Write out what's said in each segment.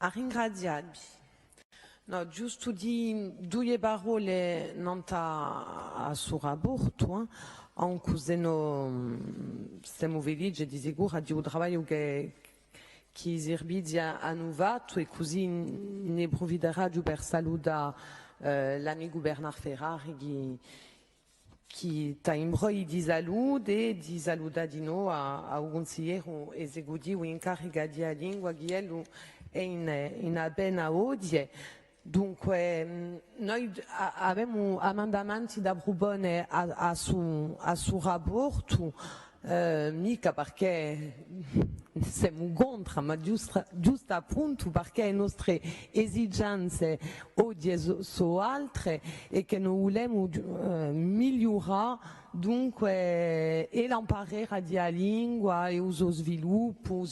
A ringraziarvi. No, giusto di due parole non a suo rapporto, anche se stiamo felici di sicuro di un lavoro che i servizi hanno fatto e così ne approfitterà per salutare l'amico Bernard Ferrari che sta in broi di salute e di salutare di nuovo al consigliere esecutivo incaricato di lingua che è in appena oggi. Dunque, noi abbiamo emendamenti da proporre a suo rapporto, mica perché siamo contro, ma giusto appunto perché le nostre esigenze oggi sono altre e che noi vogliamo migliorare dunque e l'imparare di lingua e uso sviluppo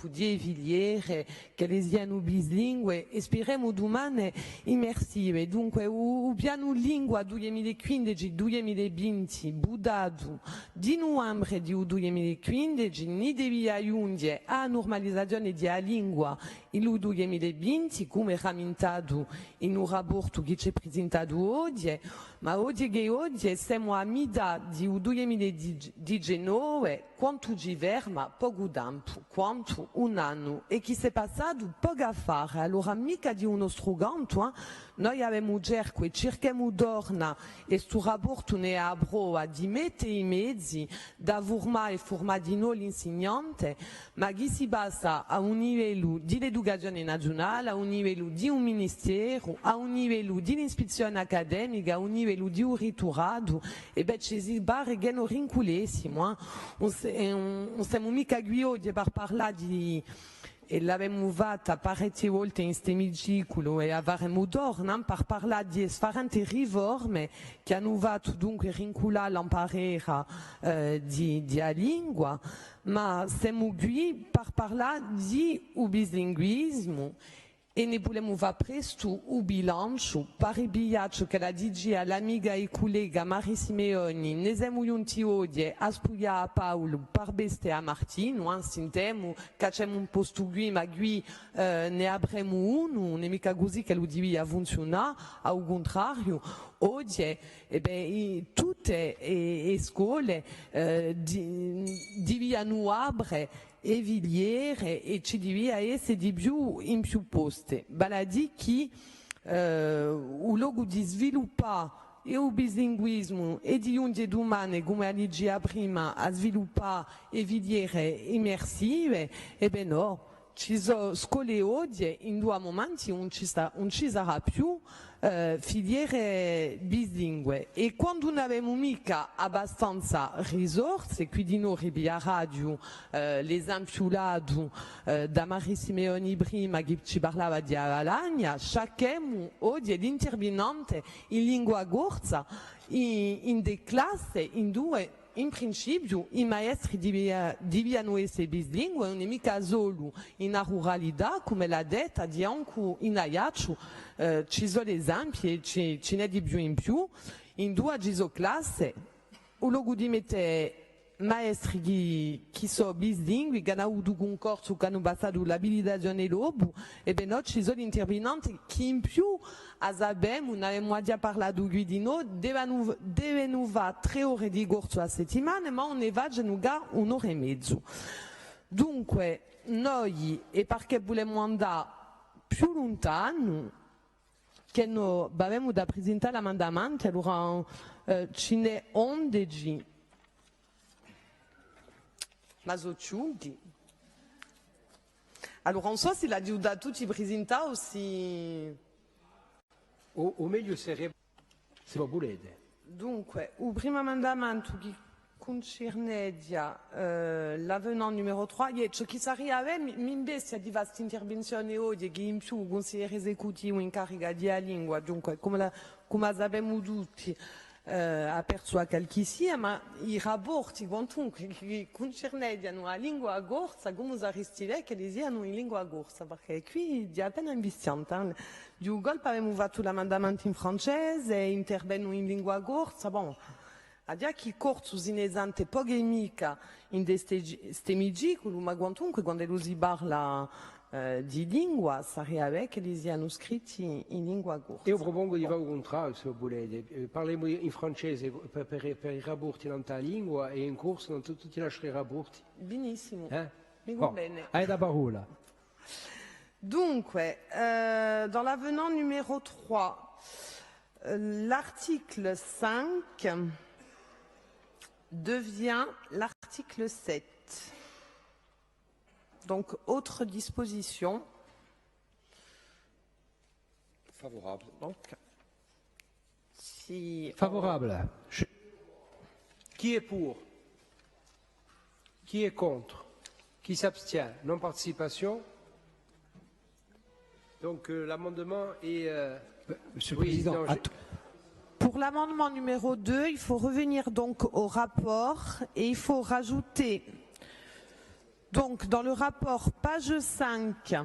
di filiere che le siano bilingue e speriamo domani immersive. Dunque il piano lingua 2015-2020 budato di novembre di 2015 ne deve aiutare a normalizzazione della lingua il 2020 come rammentato in un rapporto che ci è presentato oggi, ma oggi siamo a metà di 2019 quanto ci ferma poco tempo, quanto un anno e che si è passato poco a fare. Allora mica di uno strumento, noi abbiamo cercato e cerchiamo d'orna e questo rapporto ne ha prova di mettere i mezzi da formare di noi l'insegnante, ma che si passa a un livello di educazione nazionale, a un livello di un ministero, a un livello di ispezione accademica, a un livello di un riturato e beh ci si pare che non rinculessimo, non siamo mica qui oggi per parlare di e l'abbiamo fatta parecchie volte in stemicicolo e avremo tornato per parlare di differenti riforme che hanno fatto dunque rinculare l'imparare di lingua, ma siamo qui per parlare di bilinguismo e ne vogliamo fare presto un bilancio per il bilancio che la DG all'amica e collega Mari Simeoni ne siamo giunti oggi a spiegare a Paolo per beste a Martino, sentiamo che c'è un posto qui ma qui ne avremo uno, non è mica così che lo devia funzionare, al contrario oggi tutte le scuole devono aprire e filiere e ci devia essere di più in più posti. Baladi che il luogo di sviluppare il bilinguismo e di un domani, come diceva prima, a sviluppare e filiere immersive, e beh no, ci sono scuole oggi in due momenti non ci sarà più filiere bilingue e quando non abbiamo mica abbastanza risorse, quindi noi a radio l'esempio lato da Mari Simeoni prima che ci parlava di Avalagna, cerchiamo oggi di intervenire in lingua corsa in delle classi in due. In principio i maestri devono essere bilingue, non è mica solo in ruralità, come l'ha detto, di anche in Ajaccio ci sono esempi e ce n'è di più in più. In due classi, il luogo di mettere maestri che sono bilingue, che hanno avuto concorso, che hanno passato l'abilitazione lobo, e beh no, ci sono intervenenti che in più sappiamo, non abbiamo già parlato qui di noi, devono fare 3 ore di corso a settimana, ma ne facciano già un'ora e mezzo. Dunque, noi, e perché vogliamo andare più lontano, che noi abbiamo da presentare l'amendamento, allora ce n'è 11. Ma Zociughi. Allora non so se l'ha giuda tutti presentati o se... O meglio sarebbe, se lo volete. Dunque, il primo emendamento che concerne l'avenant numero 3, ciò che sarebbe mi imbestia di questa intervenzione oggi che in più il consigliere esecutivo in carica di lingua, dunque come sappiamo tutti, ha perso a qualche sia, ma i rapporti che concernevano la lingua corsa, come saresti che li siano in lingua corsa, perché qui è appena investiante. Di un colpo abbiamo fatto l'emendamento in francese, intervengono in lingua corsa, bon. Adia chi corso inesante poche mica in ste migiculu, ma quantunque quando lo si parla di lingua, sarebbe che li siano scritti in lingua corsa. Io propongo di fare un contrario, se volete. Parliamo in francese per i rapporti nella lingua e in corso non tutti i nostri rapporti. Benissimo, mi va Bon, bene. hai la parola. Dunque, dans l'avenant numéro 3, l'article 5 devient l'article 7. Donc, autre disposition. Favorable. Donc, si Favorable. Qui est pour? Qui est contre? Qui s'abstient? Non-participation? Donc l'amendement est... Monsieur le Président, non, Pour l'amendement numéro 2, il faut revenir donc au rapport et il faut rajouter, donc dans le rapport, page 5,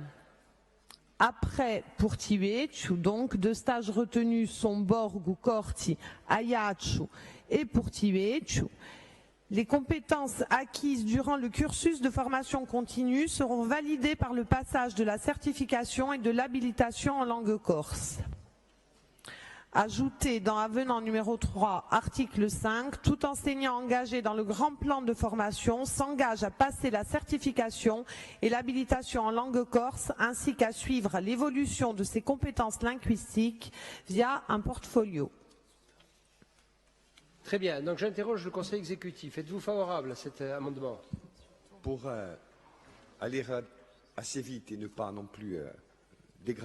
après Purtivecu, donc de stages retenus sont Borgu, Corti, Ayachu et Purtivecu. Les compétences acquises durant le cursus de formation continue seront validées par le passage de la certification et de l'habilitation en langue corse. Ajouté dans avenant numéro 3, article 5, tout enseignant engagé dans le grand plan de formation s'engage à passer la certification et l'habilitation en langue corse ainsi qu'à suivre l'évolution de ses compétences linguistiques via un portfolio. Très bien, donc j'interroge le Conseil exécutif. Êtes-vous favorable à cet amendement? Pour aller assez vite et ne pas non plus dégrader